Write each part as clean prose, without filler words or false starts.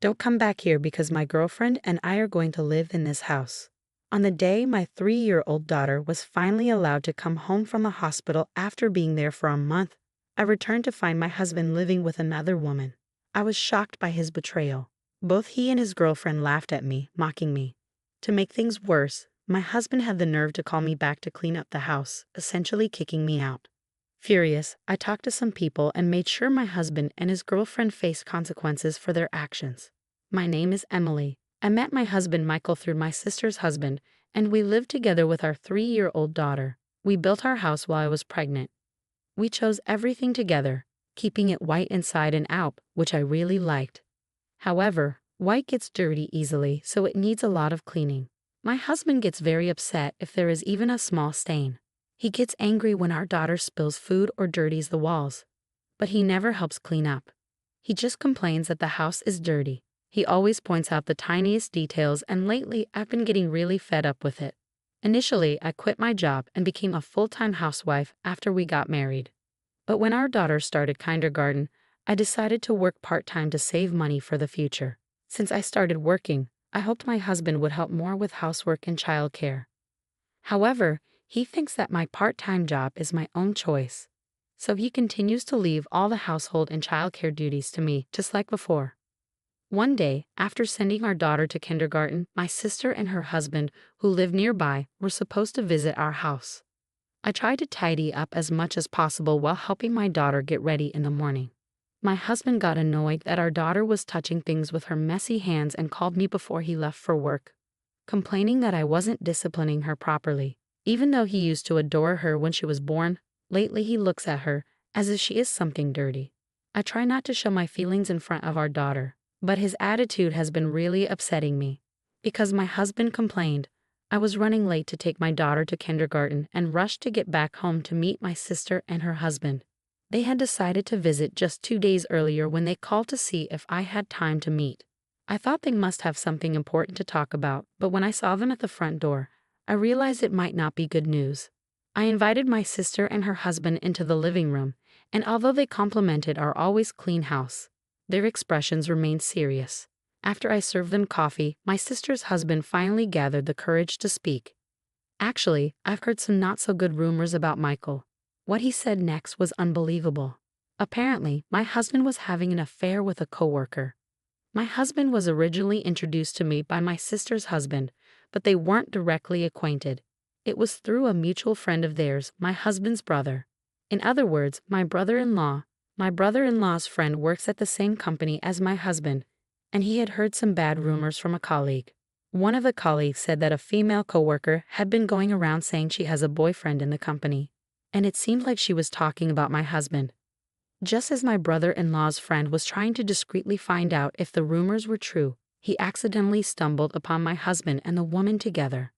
Don't come back here because my girlfriend and I are going to live in this house." On the day my 3-year-old daughter was finally allowed to come home from the hospital after being there for a month, I returned to find my husband living with another woman. I was shocked by his betrayal. Both he and his girlfriend laughed at me, mocking me. To make things worse, my husband had the nerve to call me back to clean up the house, essentially kicking me out. Furious, I talked to some people and made sure my husband and his girlfriend faced consequences for their actions. My name is Emily. I met my husband Michael through my sister's husband, and we lived together with our 3-year-old daughter. We built our house while I was pregnant. We chose everything together, keeping it white inside and out, which I really liked. However, white gets dirty easily, so it needs a lot of cleaning. My husband gets very upset if there is even a small stain. He gets angry when our daughter spills food or dirties the walls. But he never helps clean up. He just complains that the house is dirty. He always points out the tiniest details, and lately I've been getting really fed up with it. Initially, I quit my job and became a full-time housewife after we got married. But when our daughter started kindergarten, I decided to work part-time to save money for the future. Since I started working, I hoped my husband would help more with housework and childcare. However, he thinks that my part-time job is my own choice. So he continues to leave all the household and childcare duties to me, just like before. One day, after sending our daughter to kindergarten, my sister and her husband, who live nearby, were supposed to visit our house. I tried to tidy up as much as possible while helping my daughter get ready in the morning. My husband got annoyed that our daughter was touching things with her messy hands and called me before he left for work, complaining that I wasn't disciplining her properly. Even though he used to adore her when she was born, lately he looks at her as if she is something dirty. I try not to show my feelings in front of our daughter, but his attitude has been really upsetting me. Because my husband complained, I was running late to take my daughter to kindergarten and rushed to get back home to meet my sister and her husband. They had decided to visit just 2 days earlier when they called to see if I had time to meet. I thought they must have something important to talk about, but when I saw them at the front door, I realized it might not be good news. I invited my sister and her husband into the living room, and although they complimented our always clean house, their expressions remained serious. After I served them coffee, my sister's husband finally gathered the courage to speak. "Actually, I've heard some not-so-good rumors about Michael." What he said next was unbelievable. Apparently, my husband was having an affair with a coworker. My husband was originally introduced to me by my sister's husband, but they weren't directly acquainted. It was through a mutual friend of theirs, my husband's brother. In other words, my brother-in-law. My brother-in-law's friend works at the same company as my husband, and he had heard some bad rumors from a colleague. One of the colleagues said that a female coworker had been going around saying she has a boyfriend in the company, and it seemed like she was talking about my husband. Just as my brother-in-law's friend was trying to discreetly find out if the rumors were true, he accidentally stumbled upon my husband and the woman together.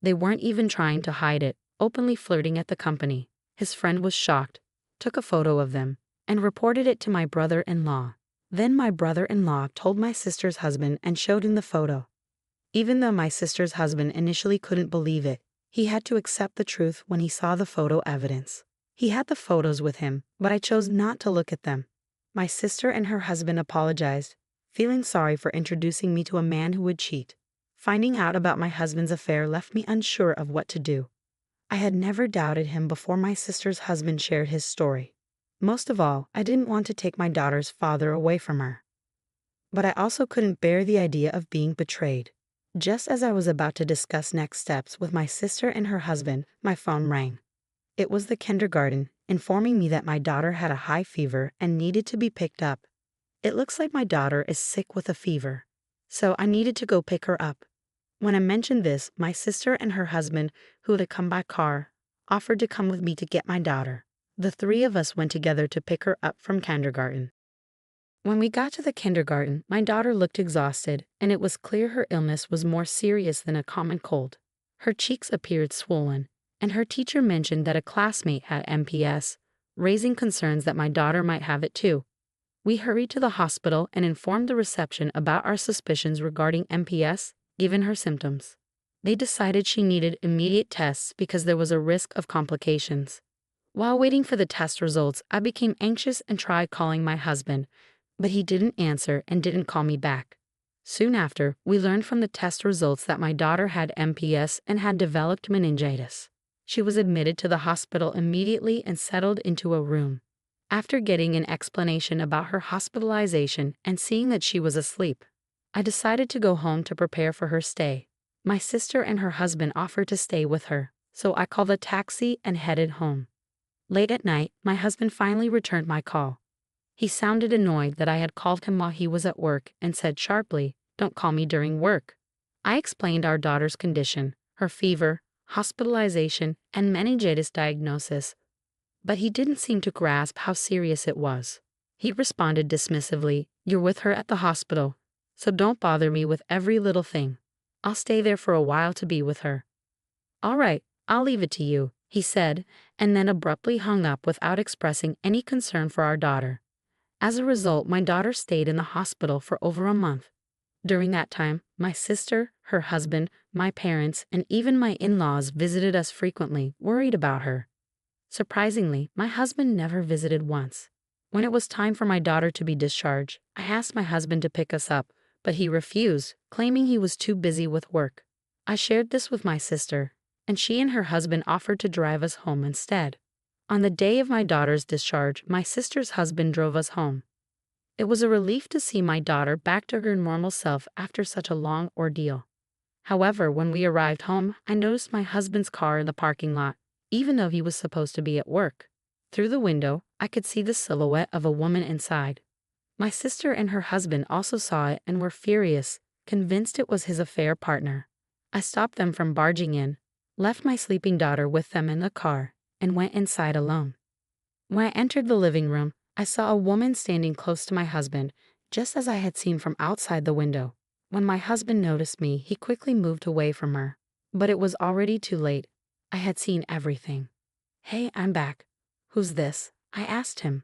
They weren't even trying to hide it, openly flirting at the company. His friend was shocked, took a photo of them, and reported it to my brother-in-law. Then my brother-in-law told my sister's husband and showed him the photo. Even though my sister's husband initially couldn't believe it, he had to accept the truth when he saw the photo evidence. He had the photos with him, but I chose not to look at them. My sister and her husband apologized, feeling sorry for introducing me to a man who would cheat. Finding out about my husband's affair left me unsure of what to do. I had never doubted him before my sister's husband shared his story. Most of all, I didn't want to take my daughter's father away from her. But I also couldn't bear the idea of being betrayed. Just as I was about to discuss next steps with my sister and her husband, my phone rang. It was the kindergarten, informing me that my daughter had a high fever and needed to be picked up. It looks like my daughter is sick with a fever, so I needed to go pick her up. When I mentioned this, my sister and her husband, who had come by car, offered to come with me to get my daughter. The 3 of us went together to pick her up from kindergarten. When we got to the kindergarten, my daughter looked exhausted, and it was clear her illness was more serious than a common cold. Her cheeks appeared swollen, and her teacher mentioned that a classmate had MPS, raising concerns that my daughter might have it too. We hurried to the hospital and informed the reception about our suspicions regarding MPS, given her symptoms. They decided she needed immediate tests because there was a risk of complications. While waiting for the test results, I became anxious and tried calling my husband, but he didn't answer and didn't call me back. Soon after, we learned from the test results that my daughter had MPS and had developed meningitis. She was admitted to the hospital immediately and settled into a room. After getting an explanation about her hospitalization and seeing that she was asleep, I decided to go home to prepare for her stay. My sister and her husband offered to stay with her, so I called a taxi and headed home. Late at night, my husband finally returned my call. He sounded annoyed that I had called him while he was at work and said sharply, "Don't call me during work." I explained our daughter's condition, her fever, hospitalization, and meningitis diagnosis, but he didn't seem to grasp how serious it was. He responded dismissively, "You're with her at the hospital, so don't bother me with every little thing. I'll stay there for a while to be with her." "All right, I'll leave it to you," he said, and then abruptly hung up without expressing any concern for our daughter. As a result, my daughter stayed in the hospital for over a month. During that time, my sister, her husband, my parents, and even my in-laws visited us frequently, worried about her. Surprisingly, my husband never visited once. When it was time for my daughter to be discharged, I asked my husband to pick us up, but he refused, claiming he was too busy with work. I shared this with my sister, and she and her husband offered to drive us home instead. On the day of my daughter's discharge, my sister's husband drove us home. It was a relief to see my daughter back to her normal self after such a long ordeal. However, when we arrived home, I noticed my husband's car in the parking lot, even though he was supposed to be at work. Through the window, I could see the silhouette of a woman inside. My sister and her husband also saw it and were furious, convinced it was his affair partner. I stopped them from barging in, left my sleeping daughter with them in the car, and went inside alone. When I entered the living room, I saw a woman standing close to my husband, just as I had seen from outside the window. When my husband noticed me, he quickly moved away from her. But it was already too late. I had seen everything. "Hey, I'm back. Who's this?" I asked him.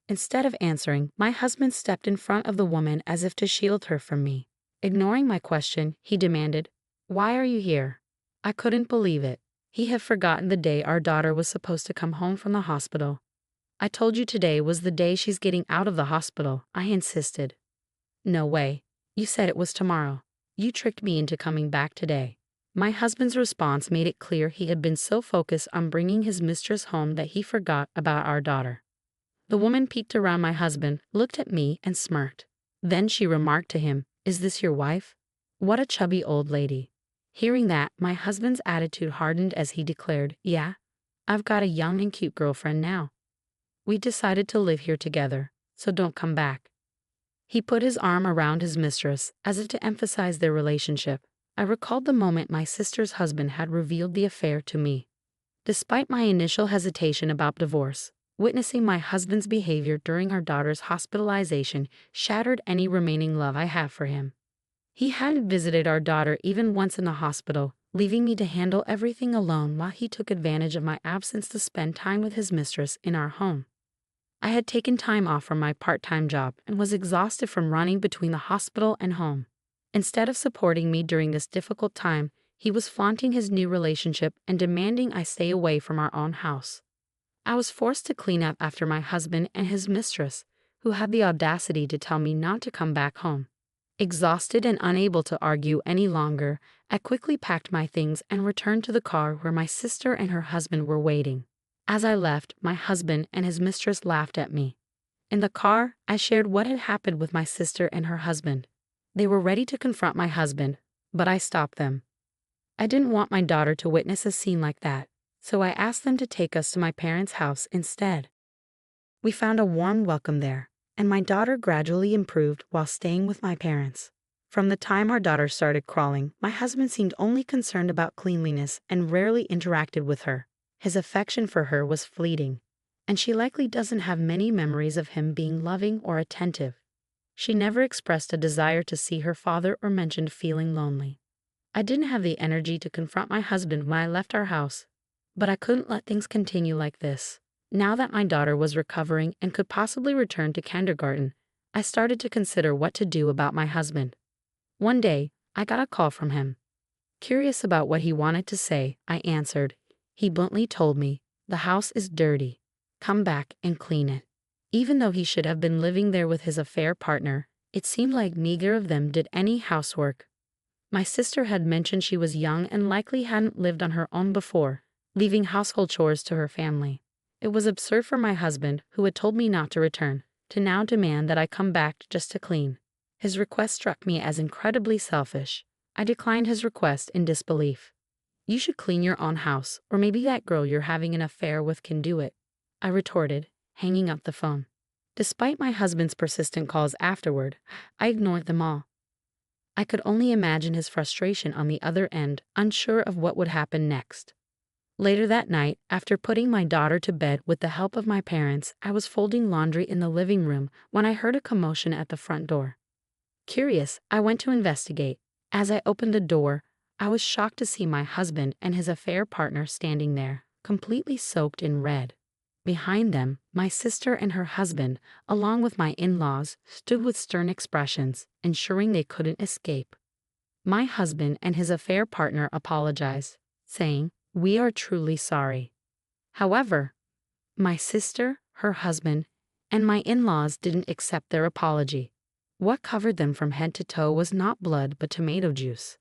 Instead of answering, my husband stepped in front of the woman as if to shield her from me. Ignoring my question, he demanded, "Why are you here?" I couldn't believe it. He had forgotten the day our daughter was supposed to come home from the hospital. "I told you today was the day she's getting out of the hospital," I insisted. "No way. You said it was tomorrow. You tricked me into coming back today." My husband's response made it clear he had been so focused on bringing his mistress home that he forgot about our daughter. The woman peeked around my husband, looked at me, and smirked. Then she remarked to him, "Is this your wife?" What a chubby old lady. Hearing that, my husband's attitude hardened as he declared, "Yeah, I've got a young and cute girlfriend now. We decided to live here together, so don't come back." He put his arm around his mistress, as if to emphasize their relationship. I recalled the moment my sister's husband had revealed the affair to me. Despite my initial hesitation about divorce, witnessing my husband's behavior during our daughter's hospitalization shattered any remaining love I had for him. He hadn't visited our daughter even once in the hospital, leaving me to handle everything alone while he took advantage of my absence to spend time with his mistress in our home. I had taken time off from my part-time job and was exhausted from running between the hospital and home. Instead of supporting me during this difficult time, he was flaunting his new relationship and demanding I stay away from our own house. I was forced to clean up after my husband and his mistress, who had the audacity to tell me not to come back home. Exhausted and unable to argue any longer, I quickly packed my things and returned to the car where my sister and her husband were waiting. As I left, my husband and his mistress laughed at me. In the car, I shared what had happened with my sister and her husband. They were ready to confront my husband, but I stopped them. I didn't want my daughter to witness a scene like that, so I asked them to take us to my parents' house instead. We found a warm welcome there, and my daughter gradually improved while staying with my parents. From the time our daughter started crawling, my husband seemed only concerned about cleanliness and rarely interacted with her. His affection for her was fleeting, and she likely doesn't have many memories of him being loving or attentive. She never expressed a desire to see her father or mentioned feeling lonely. I didn't have the energy to confront my husband when I left our house, but I couldn't let things continue like this. Now that my daughter was recovering and could possibly return to kindergarten, I started to consider what to do about my husband. One day, I got a call from him. Curious about what he wanted to say, I answered. He bluntly told me, "The house is dirty. Come back and clean it." Even though he should have been living there with his affair partner, It seemed like neither of them did any housework. My sister had mentioned she was young and likely hadn't lived on her own before, leaving household chores to her family. It was absurd for my husband, who had told me not to return, to now demand that I come back just to clean. His request struck me as incredibly selfish. I declined his request in disbelief. "You should clean your own house, or maybe that girl you're having an affair with can do it," I retorted, hanging up the phone. Despite my husband's persistent calls afterward, I ignored them all. I could only imagine his frustration on the other end, unsure of what would happen next. Later that night, after putting my daughter to bed with the help of my parents, I was folding laundry in the living room when I heard a commotion at the front door. Curious, I went to investigate. As I opened the door, I was shocked to see my husband and his affair partner standing there, completely soaked in red. Behind them, my sister and her husband, along with my in-laws, stood with stern expressions, ensuring they couldn't escape. My husband and his affair partner apologized, saying, "We are truly sorry." However, my sister, her husband, and my in-laws didn't accept their apology. What covered them from head to toe was not blood but tomato juice.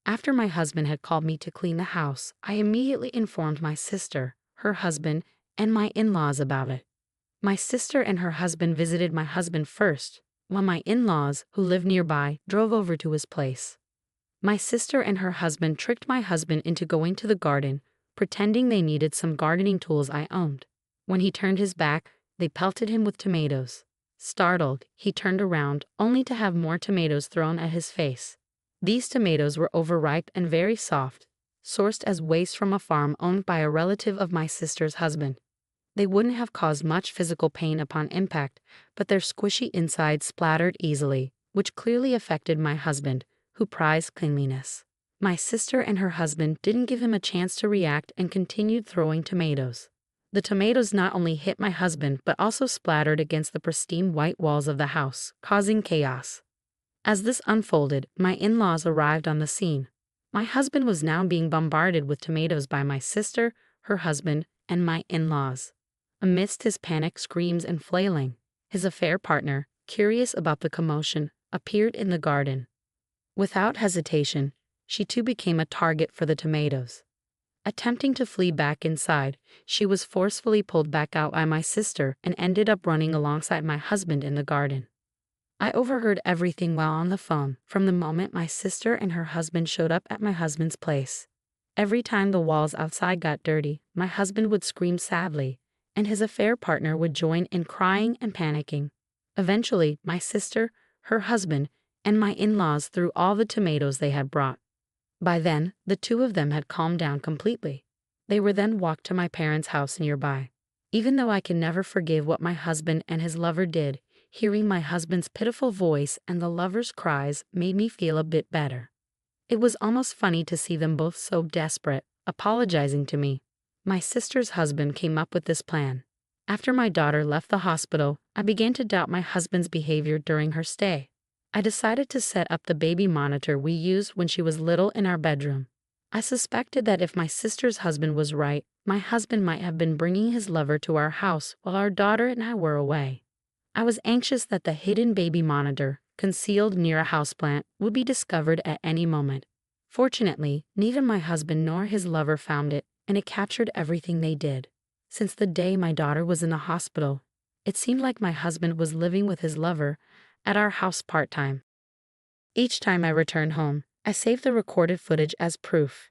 After my husband had called me to clean the house, I immediately informed my sister, her husband, and my in-laws about it. My sister and her husband visited my husband first, while my in-laws, who lived nearby, drove over to his place. My sister and her husband tricked my husband into going to the garden, pretending they needed some gardening tools I owned. When he turned his back, they pelted him with tomatoes. Startled, he turned around, only to have more tomatoes thrown at his face. These tomatoes were overripe and very soft, sourced as waste from a farm owned by a relative of my sister's husband. They wouldn't have caused much physical pain upon impact, but their squishy inside splattered easily, which clearly affected my husband, who prized cleanliness. My sister and her husband didn't give him a chance to react and continued throwing tomatoes. The tomatoes not only hit my husband but also splattered against the pristine white walls of the house, causing chaos. As this unfolded, my in-laws arrived on the scene. My husband was now being bombarded with tomatoes by my sister, her husband, and my in-laws. Amidst his panic screams and flailing, his affair partner, curious about the commotion, appeared in the garden. Without hesitation, she too became a target for the tomatoes. Attempting to flee back inside, she was forcefully pulled back out by my sister and ended up running alongside my husband in the garden. I overheard everything while on the phone from the moment my sister and her husband showed up at my husband's place. Every time the walls outside got dirty, my husband would scream sadly, and his affair partner would join in crying and panicking. Eventually, my sister, her husband, and my in-laws threw all the tomatoes they had brought. By then, the two of them had calmed down completely. They were then walked to my parents' house nearby. Even though I can never forgive what my husband and his lover did, hearing my husband's pitiful voice and the lover's cries made me feel a bit better. It was almost funny to see them both so desperate, apologizing to me. My sister's husband came up with this plan. After my daughter left the hospital, I began to doubt my husband's behavior during her stay. I decided to set up the baby monitor we used when she was little in our bedroom. I suspected that if my sister's husband was right, my husband might have been bringing his lover to our house while our daughter and I were away. I was anxious that the hidden baby monitor, concealed near a houseplant, would be discovered at any moment. Fortunately, neither my husband nor his lover found it, and it captured everything they did. Since the day my daughter was in the hospital, it seemed like my husband was living with his lover at our house part-time. Each time I returned home, I saved the recorded footage as proof.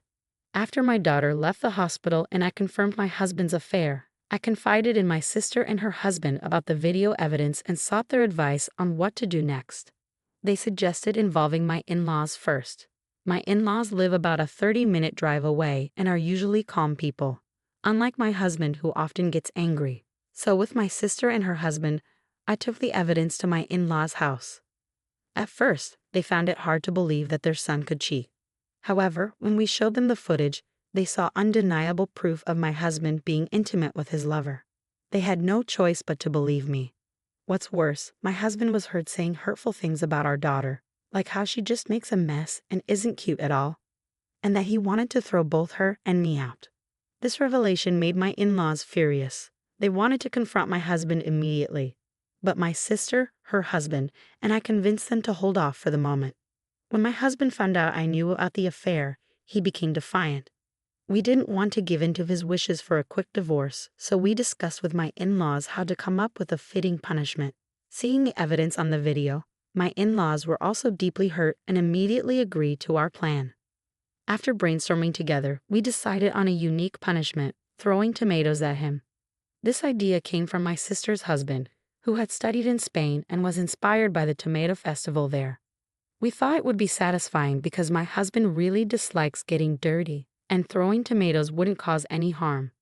After my daughter left the hospital and I confirmed my husband's affair, I confided in my sister and her husband about the video evidence and sought their advice on what to do next. They suggested involving my in-laws first. My in-laws live about a 30-minute drive away and are usually calm people, unlike my husband who often gets angry. So with my sister and her husband, I took the evidence to my in-laws' house. At first, they found it hard to believe that their son could cheat. However, when we showed them the footage, they saw undeniable proof of my husband being intimate with his lover. They had no choice but to believe me. What's worse, my husband was heard saying hurtful things about our daughter, like how she just makes a mess and isn't cute at all, and that he wanted to throw both her and me out. This revelation made my in-laws furious. They wanted to confront my husband immediately. but my sister, her husband, and I convinced them to hold off for the moment. When my husband found out I knew about the affair, he became defiant. We didn't want to give in to his wishes for a quick divorce, so we discussed with my in-laws how to come up with a fitting punishment. Seeing the evidence on the video, my in-laws were also deeply hurt and immediately agreed to our plan. After brainstorming together, we decided on a unique punishment: throwing tomatoes at him. This idea came from my sister's husband, who had studied in Spain and was inspired by the tomato festival there. We thought it would be satisfying because my husband really dislikes getting dirty, and throwing tomatoes wouldn't cause any harm.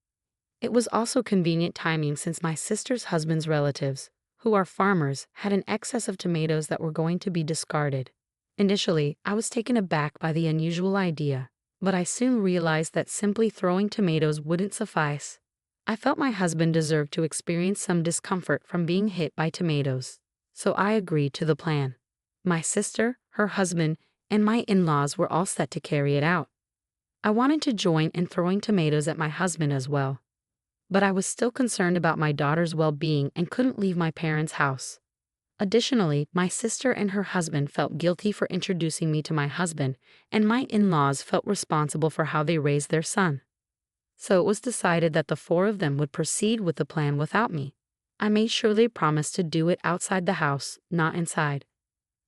It was also convenient timing since my sister's husband's relatives, who are farmers, had an excess of tomatoes that were going to be discarded. Initially, I was taken aback by the unusual idea, but I soon realized that simply throwing tomatoes wouldn't suffice. I felt my husband deserved to experience some discomfort from being hit by tomatoes, so I agreed to the plan. My sister, her husband, and my in-laws were all set to carry it out. I wanted to join in throwing tomatoes at my husband as well, but I was still concerned about my daughter's well-being and couldn't leave my parents' house. Additionally, my sister and her husband felt guilty for introducing me to my husband, and my in-laws felt responsible for how they raised their son. So it was decided that the four of them would proceed with the plan without me. I made sure they promised to do it outside the house, not inside.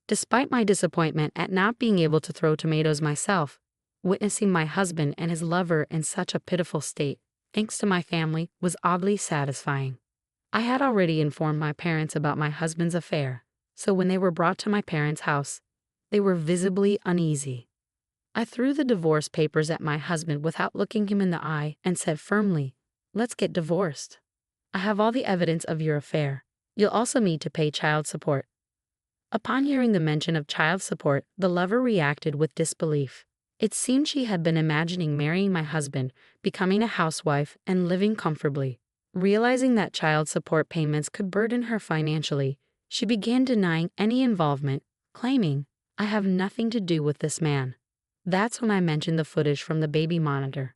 Despite my disappointment at not being able to throw tomatoes myself, witnessing my husband and his lover in such a pitiful state, thanks to my family, was oddly satisfying. I had already informed my parents about my husband's affair, so when they were brought to my parents' house, they were visibly uneasy. I threw the divorce papers at my husband without looking him in the eye and said firmly, "Let's get divorced. I have all the evidence of your affair. You'll also need to pay child support." Upon hearing the mention of child support, the lover reacted with disbelief. It seemed she had been imagining marrying my husband, becoming a housewife, and living comfortably. Realizing that child support payments could burden her financially, she began denying any involvement, claiming, "I have nothing to do with this man." That's when I mentioned the footage from the baby monitor.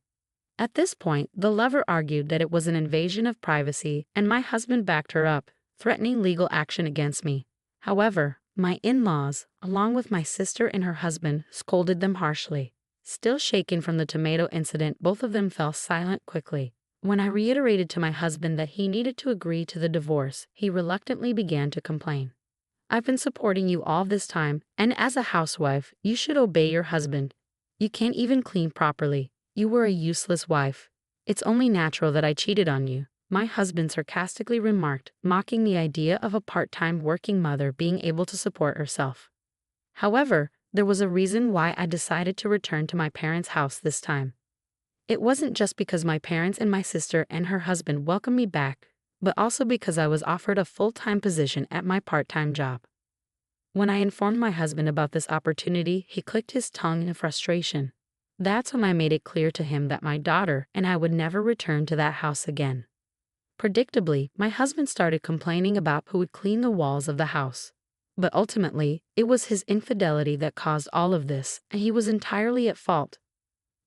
At this point, the lover argued that it was an invasion of privacy, and my husband backed her up, threatening legal action against me. However, my in-laws, along with my sister and her husband, scolded them harshly. Still shaken from the tomato incident, both of them fell silent quickly. When I reiterated to my husband that he needed to agree to the divorce, he reluctantly began to complain. "I've been supporting you all this time, and as a housewife, you should obey your husband. You can't even clean properly. You were a useless wife. It's only natural that I cheated on you," my husband sarcastically remarked, mocking the idea of a part-time working mother being able to support herself. However, there was a reason why I decided to return to my parents' house this time. It wasn't just because my parents and my sister and her husband welcomed me back, but also because I was offered a full-time position at my part-time job. When I informed my husband about this opportunity, he clicked his tongue in frustration. That's when I made it clear to him that my daughter and I would never return to that house again. Predictably, my husband started complaining about who would clean the walls of the house. But ultimately, it was his infidelity that caused all of this, and he was entirely at fault.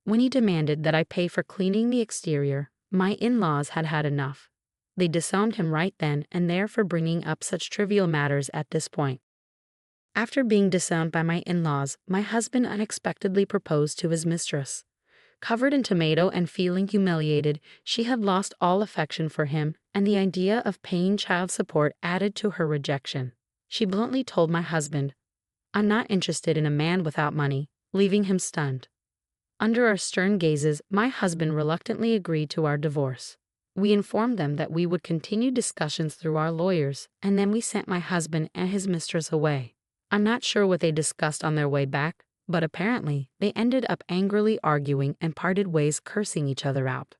When he demanded that I pay for cleaning the exterior, my in-laws had had enough. They disowned him right then and there for bringing up such trivial matters at this point. After being disowned by my in-laws, my husband unexpectedly proposed to his mistress. Covered in tomato and feeling humiliated, she had lost all affection for him, and the idea of paying child support added to her rejection. She bluntly told my husband, "I'm not interested in a man without money," leaving him stunned. Under our stern gazes, my husband reluctantly agreed to our divorce. We informed them that we would continue discussions through our lawyers, and then we sent my husband and his mistress away. I'm not sure what they discussed on their way back, but apparently, they ended up angrily arguing and parted ways, cursing each other out.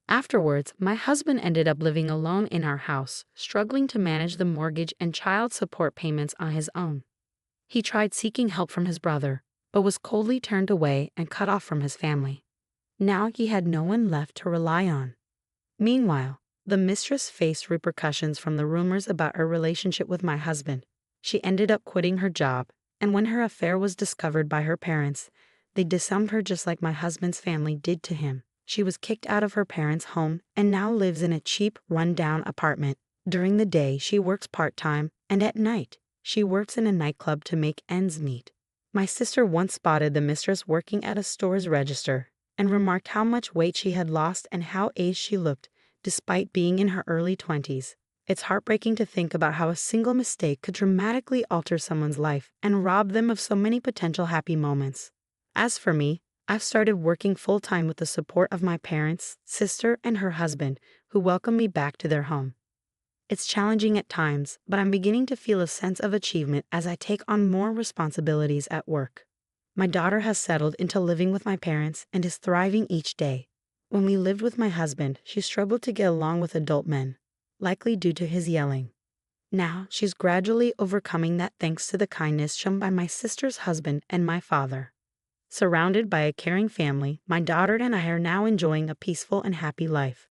Afterwards, my husband ended up living alone in our house, struggling to manage the mortgage and child support payments on his own. He tried seeking help from his brother, but was coldly turned away and cut off from his family. Now he had no one left to rely on. Meanwhile, the mistress faced repercussions from the rumors about her relationship with my husband. She ended up quitting her job, and when her affair was discovered by her parents, they disowned her just like my husband's family did to him. She was kicked out of her parents' home and now lives in a cheap, run-down apartment, During the day, she works part-time, and at night, she works in a nightclub to make ends meet. My sister once spotted the mistress working at a store's register and remarked how much weight she had lost and how aged she looked, despite being in her early 20s. It's heartbreaking to think about how a single mistake could dramatically alter someone's life and rob them of so many potential happy moments. As for me, I've started working full-time with the support of my parents, sister, and her husband, who welcome me back to their home. It's challenging at times, but I'm beginning to feel a sense of achievement as I take on more responsibilities at work. My daughter has settled into living with my parents and is thriving each day. When we lived with my husband, she struggled to get along with adult men, likely due to his yelling. Now, she's gradually overcoming that thanks to the kindness shown by my sister's husband and my father. Surrounded by a caring family, my daughter and I are now enjoying a peaceful and happy life.